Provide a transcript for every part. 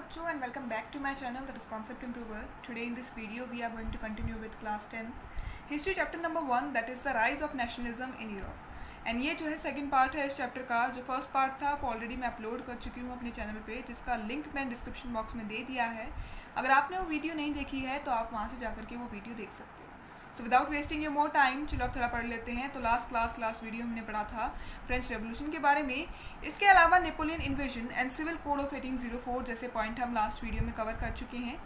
बच्चों and welcome back to my channel that is Concept Improver. Today in this video we are going to continue with class 10th history chapter number 1 that is the rise of nationalism in Europe. And ये जो है second part है इस chapter का। जो first part था वो already मैं अपलोड कर चुकी हूँ अपने चैनल पे, जिसका लिंक मैं डिस्क्रिप्शन बॉक्स में दे दिया है। अगर आपने वो वीडियो नहीं देखी है तो आप वहाँ से जाकर के वो वीडियो देख सकते हो। So without wasting your more time चलो अब थोड़ा पढ़ लेते हैं। तो लास्ट वीडियो हमने पढ़ा था फ्रेंच रेवोल्यूशन के बारे में। इसके अलावा Napoleon invasion and civil code of 1804 जैसे पॉइंट हम लास्ट वीडियो में कवर कर चुके हैं।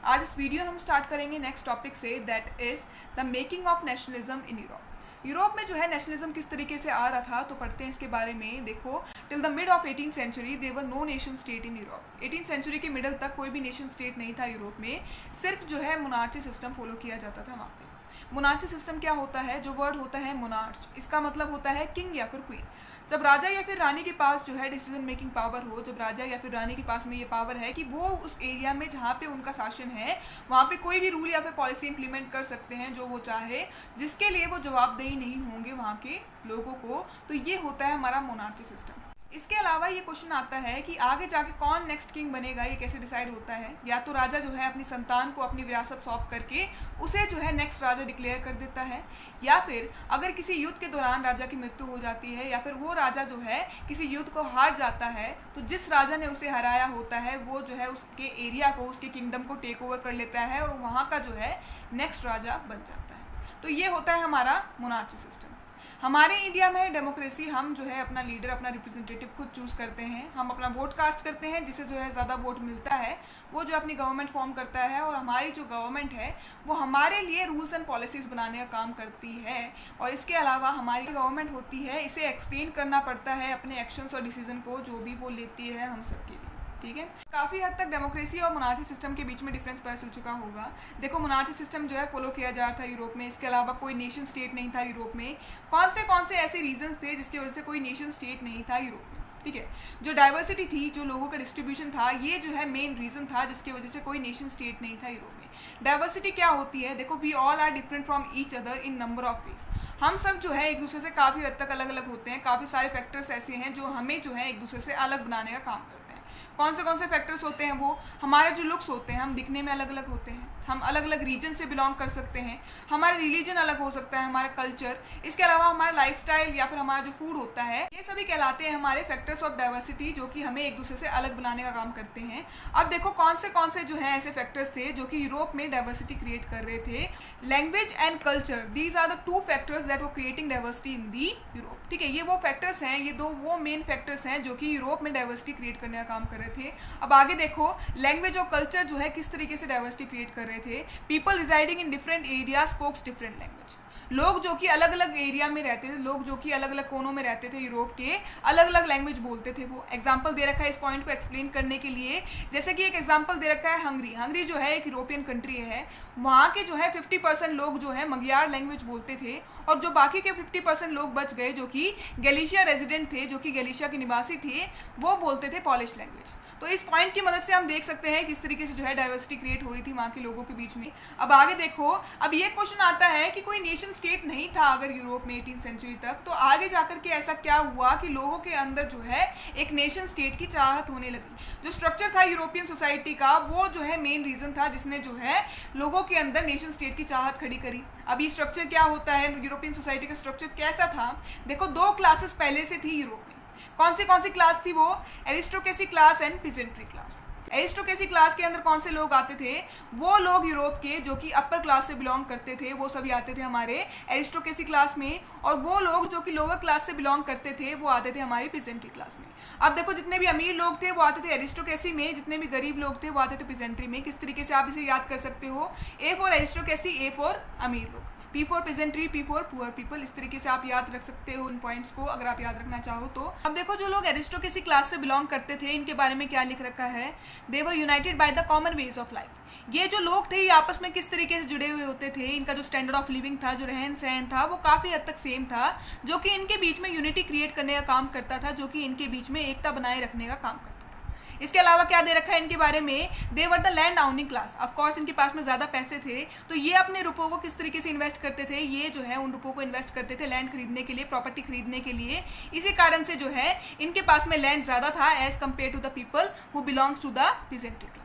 आज इस वीडियो हम स्टार्ट करेंगे नेक्स्ट टॉपिक से, that is the making of nationalism in Europe. Europe में जो है नेशनलिज्म किस तरीके से आ रहा था तो पढ़ते हैं इसके बारे में। देखो, till the mid of 18th century there no nation state in Europe. 18th century के मिडल तक कोई भी नेशन स्टेट नहीं था यूरोप में, सिर्फ जो है मोनार्ची सिस्टम फॉलो किया जाता था वहाँ पे। मोनार्ची सिस्टम क्या होता है? जो वर्ड होता है मोनार्च, इसका मतलब होता है किंग या फिर क्वीन। जब राजा या फिर रानी के पास जो है डिसीजन मेकिंग पावर हो, जब राजा या फिर रानी के पास में ये पावर है कि वो उस एरिया में जहाँ पे उनका शासन है वहाँ पे कोई भी रूल या फिर पॉलिसी इंप्लीमेंट कर सकते हैं जो वो चाहे, जिसके लिए वो जवाबदेही नहीं होंगे वहाँ के लोगों को, तो ये होता है हमारा मोनार्ची सिस्टम। इसके अलावा ये क्वेश्चन आता है कि आगे जाके कौन नेक्स्ट किंग बनेगा, ये कैसे डिसाइड होता है? या तो राजा जो है अपनी संतान को अपनी विरासत सौंप करके उसे जो है नेक्स्ट राजा डिक्लेयर कर देता है, या फिर अगर किसी युद्ध के दौरान राजा की मृत्यु हो जाती है या फिर वो राजा जो है किसी युद्ध को हार जाता है तो जिस राजा ने उसे हराया होता है वो जो है उसके एरिया को, उसके किंगडम को टेक ओवर कर लेता है और वहाँ का जो है नेक्स्ट राजा बन जाता है। तो ये होता है हमारा मोनार्ची सिस्टम। हमारे इंडिया में डेमोक्रेसी, हम जो है अपना लीडर, अपना रिप्रेजेंटेटिव खुद चूज करते हैं। हम अपना वोट कास्ट करते हैं, जिससे जो है ज़्यादा वोट मिलता है वो जो अपनी गवर्नमेंट फॉर्म करता है, और हमारी जो गवर्नमेंट है वो हमारे लिए रूल्स एंड पॉलिसीज़ बनाने का काम करती है। और इसके अलावा हमारी गवर्नमेंट होती है, इसे एक्सप्लेन करना पड़ता है अपने एक्शंस और डिसीजन को जो भी वो लेती है हम सबके लिए। ठीक है, काफ़ी हद तक डेमोक्रेसी और मोनार्ची सिस्टम के बीच में डिफरेंस पता चल चुका होगा। देखो, मोनार्ची सिस्टम जो है फॉलो किया जा रहा था यूरोप में, इसके अलावा कोई नेशन स्टेट नहीं था यूरोप में। कौन से ऐसे रीजंस थे जिसकी वजह से कोई नेशन स्टेट नहीं था यूरोप में? ठीक है, जो डाइवर्सिटी थी, जो लोगों का डिस्ट्रीब्यूशन था, ये जो है मेन रीजन था जिसकी वजह से कोई नेशन स्टेट नहीं था यूरोप में। डाइवर्सिटी क्या होती है? देखो, we all are different from each other in number of ways. हम सब जो है एक दूसरे से काफ़ी हद तक अलग अलग होते हैं। काफ़ी सारे फैक्टर्स ऐसे हैं जो हमें जो है एक दूसरे से अलग बनाने का काम करते हैं। कौन से फैक्टर्स होते हैं? वो हमारे जो लुक्स होते हैं, हम दिखने में अलग अलग होते हैं, हम अलग अलग रीजन से बिलोंग कर सकते हैं, हमारा रिलीजन अलग हो सकता है, हमारा कल्चर, इसके अलावा हमारा लाइफस्टाइल या फिर हमारा जो फूड होता है, ये सभी कहलाते हैं हमारे फैक्टर्स ऑफ डाइवर्सिटी जो कि हमें एक दूसरे से अलग बनाने का काम करते हैं। अब देखो, कौन से जो है ऐसे फैक्टर्स थे जो कि यूरोप में डाइवर्सिटी क्रिएट कर रहे थे। Language and culture, these are the two factors that were creating diversity in the Europe. ठीक है, ये वो फैक्टर्स हैं, ये दो वो मेन फैक्टर्स हैं जो कि यूरोप में डाइवर्सिटी क्रिएट करने का काम कर रहे थे। अब आगे देखो, लैंग्वेज और कल्चर जो है किस तरीके से डाइवर्सिटी क्रिएट कर रहे थे। People residing in different area spokes different language. लोग जो कि अलग अलग एरिया में रहते थे, लोग जो कि अलग अलग कोनों में रहते थे यूरोप के, अलग अलग लैंग्वेज बोलते थे। वो एग्जांपल दे रखा है इस पॉइंट को एक्सप्लेन करने के लिए। जैसे कि एक एग्जांपल दे रखा है हंगरी जो है एक यूरोपियन कंट्री है, वहाँ के जो है 50% लोग जो है मगियार लैंग्वेज बोलते थे, और जो बाकी के 50% लोग बच गए जो कि गैलिशिया रेजिडेंट थे, जो कि गैलिशिया के निवासी थे, वो बोलते थे पॉलिश लैंग्वेज। तो इस पॉइंट की मदद से हम देख सकते हैं किस तरीके से जो है डाइवर्सिटी क्रिएट हो रही थी वहाँ के लोगों के बीच में। अब आगे देखो, अब ये क्वेश्चन आता है कि कोई नेशन स्टेट नहीं था अगर यूरोप में 18th सेंचुरी तक, तो आगे जाकर के ऐसा क्या हुआ कि लोगों के अंदर जो है एक नेशन स्टेट की चाहत होने लगी। जो स्ट्रक्चर था यूरोपियन सोसाइटी का, वो जो है मेन रीजन था जिसने जो है लोगों के अंदर नेशन स्टेट की चाहत खड़ी करी। अब ये स्ट्रक्चर क्या होता है, यूरोपियन सोसाइटी का स्ट्रक्चर कैसा था? देखो, दो क्लासेस पहले से थी यूरोप में। कौन सी क्लास थी वो? Aristocracy class and peasantry class. Aristocracy class के अंदर कौन से लोग आते थे? वो लोग यूरोप के जो कि अपर क्लास से बिलोंग करते थे, वो सभी आते थे हमारे एरिस्टोक्रेसी क्लास में, और वो लोग जो कि लोअर क्लास से बिलोंग करते थे वो आते थे हमारी पीजेंट्री क्लास में। अब देखो, जितने भी अमीर लोग थे वो आते थे एरिस्टोक्रेसी में, जितने भी गरीब लोग थे वो आते थे पीजेंट्री में। किस तरीके से आप इसे याद कर सकते हो? A for aristocracy, A for अमीर लोग, P for pageantry, P for poor people. इस तरीके से आप याद रख सकते हो इन पॉइंट्स को, अगर आप याद रखना चाहो तो। अब देखो, जो लोग एरिस्टोक्रेसी क्लास से बिलोंग करते थे, इनके बारे में क्या लिख रखा है? They were united by the common ways of life. ये जो लोग थे ये आपस में किस तरीके से जुड़े हुए होते थे, इनका जो स्टैंडर्ड ऑफ लिविंग था, जो रहन सहन था, वो काफी हद तक सेम था, जो कि इनके बीच में यूनिटी क्रिएट करने का काम करता था, जो कि इनके बीच में एकता बनाए रखने का काम करता था। इसके अलावा क्या दे रखा है इनके बारे में, they were the land owning class. Of course इनके पास में ज्यादा पैसे थे, तो ये अपने रुपयों को किस तरीके से इन्वेस्ट करते थे, ये जो है उन रुपयों को इन्वेस्ट करते थे लैंड खरीदने के लिए, प्रॉपर्टी खरीदने के लिए। इसी कारण से जो है इनके पास में लैंड ज्यादा था as compare to the people who belongs to the peasantry class.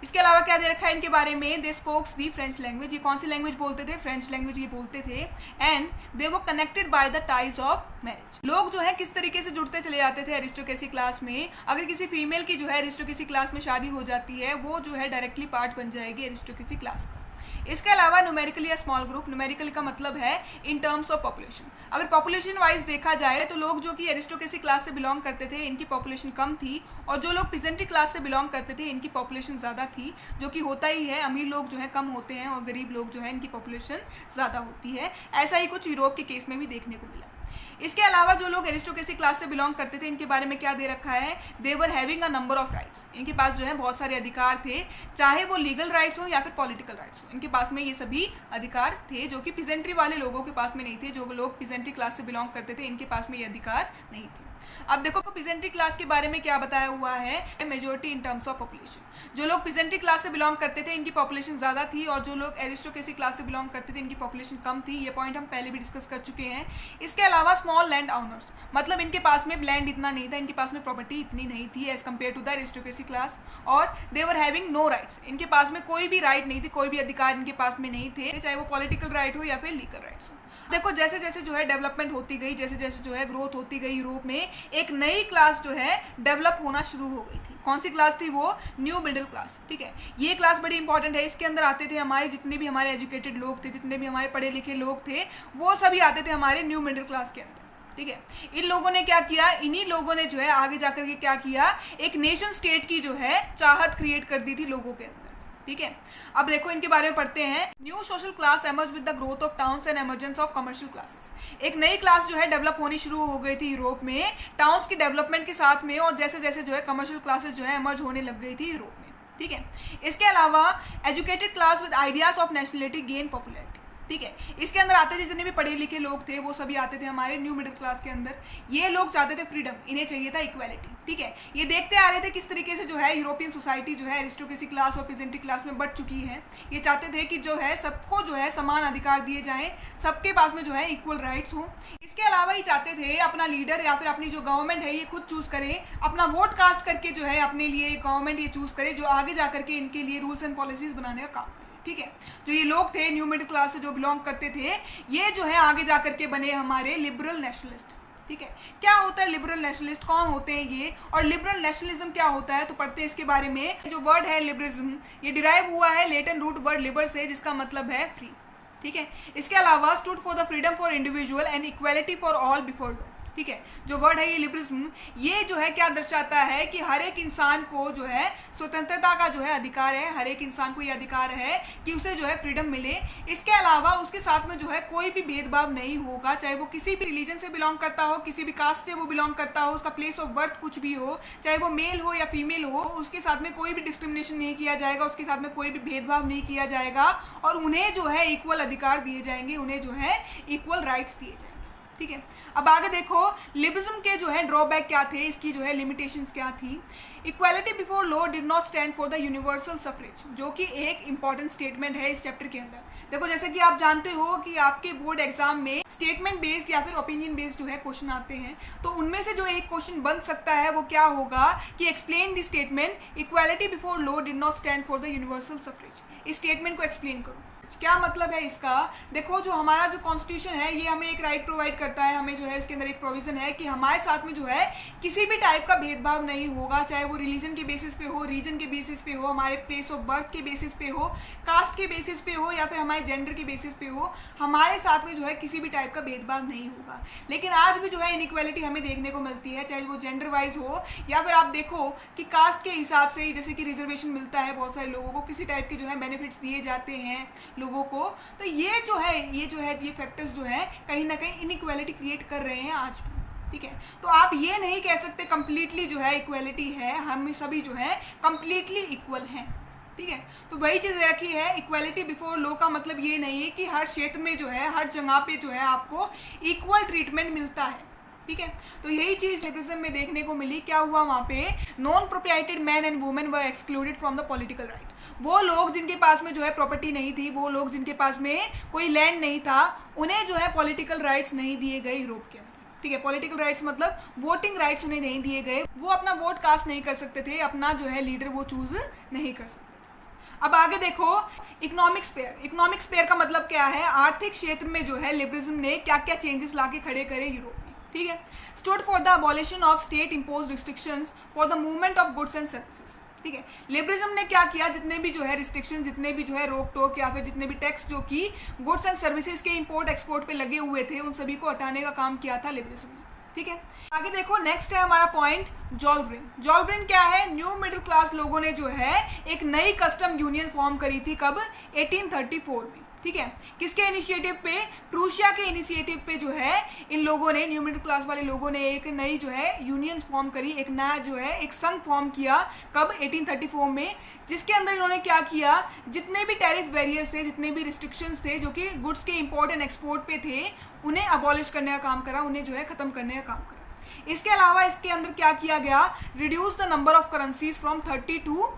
इसके अलावा क्या दे रखा है इनके बारे में, they spokes the French language. ये कौन सी लैंग्वेज बोलते थे, फ्रेंच लैंग्वेज ये बोलते थे। And they were connected by the ties of marriage. लोग जो है किस तरीके से जुड़ते चले जाते थे एरिस्टोक्रेसी क्लास में। अगर किसी फीमेल की जो है एरिस्टोक्रेसी क्लास में शादी हो जाती है, वो जो है डायरेक्टली पार्ट बन जाएगी एरिस्टोक्रेसी क्लास का। इसके अलावा न्यूमेरिकली या स्मॉल ग्रुप, न्यूमेरिकली का मतलब है इन टर्म्स ऑफ पॉपुलेशन। अगर पॉपुलेशन वाइज देखा जाए तो लोग जो कि एरिस्टोक्रेसी क्लास से बिलोंग करते थे इनकी पॉपुलेशन कम थी, और जो लोग पीजेंट्री क्लास से बिलोंग करते थे इनकी पॉपुलेशन ज्यादा थी, जो कि होता ही है, अमीर लोग जो है कम होते हैं और गरीब लोग जो है इनकी पॉपुलेशन ज्यादा होती है। ऐसा ही कुछ यूरोप के केस में भी देखने को मिला। इसके अलावा जो लोग एरिस्टोक्रेसी क्लास से बिलोंग करते थे इनके बारे में क्या दे रखा है, they were having a number of rights. इनके पास जो है बहुत सारे अधिकार थे, चाहे वो लीगल राइट्स हो या फिर पॉलिटिकल राइट्स हो, इनके पास में ये सभी अधिकार थे, जो कि पीजेंट्री वाले लोगों के पास में नहीं थे। जो लोग पीजेंट्री क्लास से बिलोंग करते थे इनके पास में ये अधिकार नहीं थे। अब देखो पीजेंट्री क्लास के बारे में क्या बताया हुआ है, majority in terms of population. जो लोग पीजेंट्री क्लास से बिलोंग करते थे इनकी पॉपुलेशन ज्यादा थी, और जो लोग एरिस्टोक्रेसी क्लास से बिलोंग करते थे इनकी पॉपुलेशन कम थी। ये पॉइंट हम पहले भी डिस्कस कर चुके हैं। इसके अलावा स्मॉल लैंड ओनर्स, मतलब इनके पास में लैंड इतना नहीं था, इनके पास में प्रॉपर्टी इतनी नहीं थी as compare to the aristocracy class. और they were having no rights, इनके पास में कोई भी राइट नहीं थी, कोई भी अधिकार इनके पास में नहीं थे, चाहे वो पॉलिटिकल राइट हो या फिर लीगल राइट्स हो। देखो जैसे जैसे जो है डेवलपमेंट होती गई, जैसे जैसे जो है ग्रोथ होती गई यूरोप में, एक नई क्लास जो है डेवलप होना शुरू हो गई थी। कौन सी क्लास थी वो, न्यू मिडिल क्लास। ठीक है, ये क्लास बड़ी इंपॉर्टेंट है। इसके अंदर आते थे हमारे जितने भी हमारे एजुकेटेड लोग थे, जितने भी हमारे पढ़े लिखे लोग थे, वो सभी आते थे हमारे न्यू मिडिल क्लास के अंदर। ठीक है, इन लोगों ने क्या किया, इन्हीं लोगों ने जो है आगे जाकर के क्या किया, एक नेशन स्टेट की जो है चाहत क्रिएट कर दी थी लोगों के अंदर। ठीक है, अब देखो इनके बारे में पढ़ते हैं। New social class emerge with the growth of towns and emergence of commercial classes. एक नई क्लास जो है डेवलप होनी शुरू हो गई थी यूरोप में, टाउन्स की डेवलपमेंट के साथ में, और जैसे जैसे जो है कमर्शियल क्लासेस जो है एमर्ज होने लग गई थी यूरोप में। ठीक है, इसके अलावा educated class with ideas of nationality gain popularity. ठीक है, इसके अंदर आते थे जितने भी पढ़े लिखे लोग थे वो सभी आते थे हमारे न्यू मिडिल क्लास के अंदर। ये लोग चाहते थे फ्रीडम, इन्हें चाहिए था इक्वालिटी। ठीक है, ये देखते आ रहे थे किस तरीके से जो है यूरोपियन सोसाइटी जो है एरिस्टोक्रेसी क्लास और पीजेंट्री क्लास में बढ़ चुकी है। ये चाहते थे कि जो है सबको जो है समान अधिकार दिए जाएं, सबके पास में जो है इक्वल राइट्स हो। इसके अलावा ये चाहते थे अपना लीडर या फिर अपनी जो गवर्नमेंट है ये खुद चूज करे, अपना वोट कास्ट करके जो है अपने लिए गवर्नमेंट ये चूज करे जो आगे जाकर के इनके लिए रूल्स एंड पॉलिसीज बनाने का काम करे। ठीक है, जो ये लोग थे न्यू मिडिल क्लास से जो बिलोंग करते थे, ये जो है आगे जाकर के बने हमारे लिबरल नेशनलिस्ट। ठीक है, क्या होता है लिबरल नेशनलिस्ट, कौन होते हैं ये, और लिबरल नेशनलिज्म क्या होता है, तो पढ़ते हैं इसके बारे में। जो वर्ड है लिबरलिज्म, ये डिराइव हुआ है लेटिन रूट वर्ड लिबर से, जिसका मतलब है फ्री। ठीक है, इसके अलावा stood for the freedom for individual and equality for all before law. ठीक है, जो वर्ड है ये लिबरलिज्म, ये जो है क्या दर्शाता है कि हर एक इंसान को जो है स्वतंत्रता का जो है अधिकार है, हर एक इंसान को ये अधिकार है कि उसे जो है फ्रीडम मिले। इसके अलावा उसके साथ में जो है कोई भी भेदभाव नहीं होगा, चाहे वो किसी भी रिलीजन से बिलोंग करता हो, किसी भी कास्ट से वो बिलोंग करता हो, उसका प्लेस ऑफ बर्थ कुछ भी हो, चाहे वो मेल हो या फीमेल हो, उसके साथ में कोई भी डिस्क्रिमिनेशन नहीं किया जाएगा, उसके साथ में कोई भी भेदभाव नहीं किया जाएगा, और उन्हें जो है इक्वल अधिकार दिए जाएंगे, उन्हें जो है इक्वल राइट्स दिए जाएंगे। ठीक है, अब आगे देखो लिबरलिज्म के जो है ड्रॉबैक क्या थे, इसकी जो है लिमिटेशंस क्या थी। Equality before law did not stand for the universal suffrage, जो कि एक इंपॉर्टेंट स्टेटमेंट है इस चैप्टर के अंदर। देखो जैसे कि आप जानते हो कि आपके बोर्ड एग्जाम में स्टेटमेंट बेस्ड या फिर ओपिनियन बेस्ड जो है क्वेश्चन आते हैं, तो उनमें से जो एक क्वेश्चन बन सकता है वो क्या होगा कि explain the statement equality before law did not stand for the universal suffrage. इस स्टेटमेंट को एक्सप्लेन करो, क्या मतलब है इसका। देखो जो हमारा जो कॉन्स्टिट्यूशन है ये हमें एक राइट प्रोवाइड करता है, हमें जो है उसके अंदर एक प्रोविजन है कि हमारे साथ में जो है किसी भी टाइप का भेदभाव नहीं होगा, चाहे वो रिलीजन के बेसिस पे हो, रीजन के बेसिस पे हो, हमारे प्लेस ऑफ बर्थ के बेसिस पे हो, कास्ट के बेसिस पे हो, या फिर हमारे जेंडर के बेसिस पे हो, हमारे साथ में जो है किसी भी टाइप का भेदभाव नहीं होगा। लेकिन आज भी जो है इनइक्वालिटी हमें देखने को मिलती है, चाहे वो जेंडर वाइज हो या फिर आप देखो कि कास्ट के हिसाब से, जैसे कि रिजर्वेशन मिलता है बहुत सारे लोगों को, किसी टाइप के जो है बेनिफिट्स दिए जाते हैं लोगों को, तो ये जो है ये फैक्टर्स जो है कहीं ना कहीं इनइक्वालिटी क्रिएट कर रहे हैं आज भी। ठीक है, तो आप ये नहीं कह सकते कंप्लीटली जो है इक्वालिटी है, हम सभी जो है कंप्लीटली इक्वल हैं। ठीक है, तो वही चीज रखी है, इक्वालिटी बिफोर लॉ का मतलब ये नहीं है कि हर क्षेत्र में जो है, हर जगह पे जो है आपको इक्वल ट्रीटमेंट मिलता है। ठीक है। तो यही चीज लिबरलिज्म में देखने को मिली। क्या हुआ वहां पे, non propertied man and women were excluded from the political right. वो लोग जिनके पास में जो है प्रॉपर्टी नहीं थी, वो लोग जिनके पास में कोई लैंड नहीं था, उन्हें जो है पॉलिटिकल राइट्स नहीं दिए गए यूरोप के अंदर। ठीक है, पॉलिटिकल राइट्स मतलब वोटिंग राइट्स उन्हें नहीं दिए गए। वो अपना वोट कास्ट नहीं कर सकते थे, अपना जो है लीडर वो चूज नहीं कर सकते थे। अब आगे देखो इकोनॉमिक स्पेयर। इकोनॉमिक स्पेयर का मतलब क्या है, आर्थिक क्षेत्र में जो है लिबरलिज्म ने क्या क्या चेंजेस लाके खड़े करे यूरोप में। ठीक है, stood for the abolition of state imposed restrictions for the movement of goods and services. ठीक है, लिबरलिज्म ने क्या किया, जितने भी जो है रिस्ट्रिक्शन, जितने भी जो है रोक टोक या फिर जितने भी टैक्स जो कि गुड्स एंड सर्विसेज के इंपोर्ट एक्सपोर्ट पे लगे हुए थे, उन सभी को हटाने का काम किया था लिबरलिज्म ने। ठीक है, आगे देखो नेक्स्ट है हमारा पॉइंट जोलब्रिन। जोलब्रिन क्या है, न्यू मिडिल क्लास लोगों ने जो है एक नई कस्टम यूनियन फॉर्म करी थी। कब, 1834 में। ठीक है, किसके इनिशिएटिव पे, प्रूशिया के इनिशिएटिव पे जो है इन लोगों ने, न्यू मिडिल क्लास वाले लोगों ने एक नई जो है यूनियन फॉर्म करी, एक नया जो है एक संघ फॉर्म किया। कब, 1834 में, जिसके अंदर इन्होंने क्या किया, जितने भी टैरिफ बैरियर्स थे, जितने भी रिस्ट्रिक्शंस थे जो कि गुड्स के इंपोर्ट एंड एक्सपोर्ट पे थे, उन्हें अबॉलिश करने का काम करा, उन्हें जो है खत्म करने का काम करा। इसके अलावा इसके अंदर क्या किया गया, reduce the number of currencies from 30 to 2।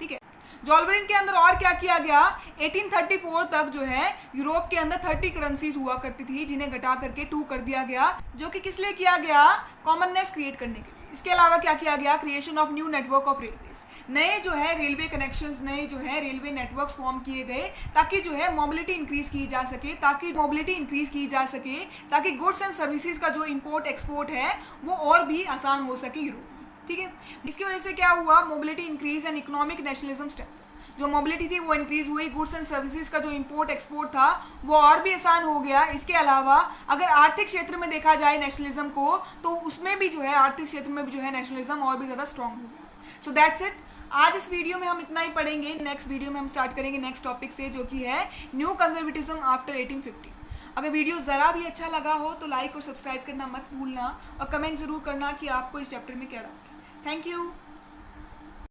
ठीक है, जोलब्रिन के अंदर और क्या किया गया, 1834 तक जो है यूरोप के अंदर 30 करेंसीज हुआ करती थी, जिन्हें घटा करके 2 कर दिया गया, जो कि किस लिए किया गया, कॉमननेस क्रिएट करने के लिए। इसके अलावा क्या किया गया, creation of new network of railway, नए जो है रेलवे कनेक्शंस, नए जो है रेलवे नेटवर्क्स फॉर्म किए गए, ताकि जो है मोबिलिटी इंक्रीज की जा सके, ताकि गुड्स एंड सर्विसेज का जो इंपोर्ट एक्सपोर्ट है वो और भी आसान हो सके यूरोप में। ठीक है, इसकी वजह से क्या हुआ, mobility increase and economic nationalism strength. जो मोबिलिटी थी वो इंक्रीज हुई, गुड्स एंड सर्विसेज का जो इंपोर्ट एक्सपोर्ट था वो और भी आसान हो गया। इसके अलावा अगर आर्थिक क्षेत्र में देखा जाए नेशनलिज्म को, तो उसमें भी जो है आर्थिक क्षेत्र में भी जो है नेशनलिज्म और भी ज्यादा स्ट्रांग हो गया। So that's it. आज इस वीडियो में हम इतना ही पढ़ेंगे। नेक्स्ट वीडियो में हम स्टार्ट करेंगे नेक्स्ट टॉपिक से, जो कि है न्यू कंजर्वेटिज्म आफ्टर 1850। अगर वीडियो जरा भी अच्छा लगा हो तो लाइक और सब्सक्राइब करना मत भूलना, और कमेंट जरूर करना कि आपको इस चैप्टर में क्या डाउट है। Thank you.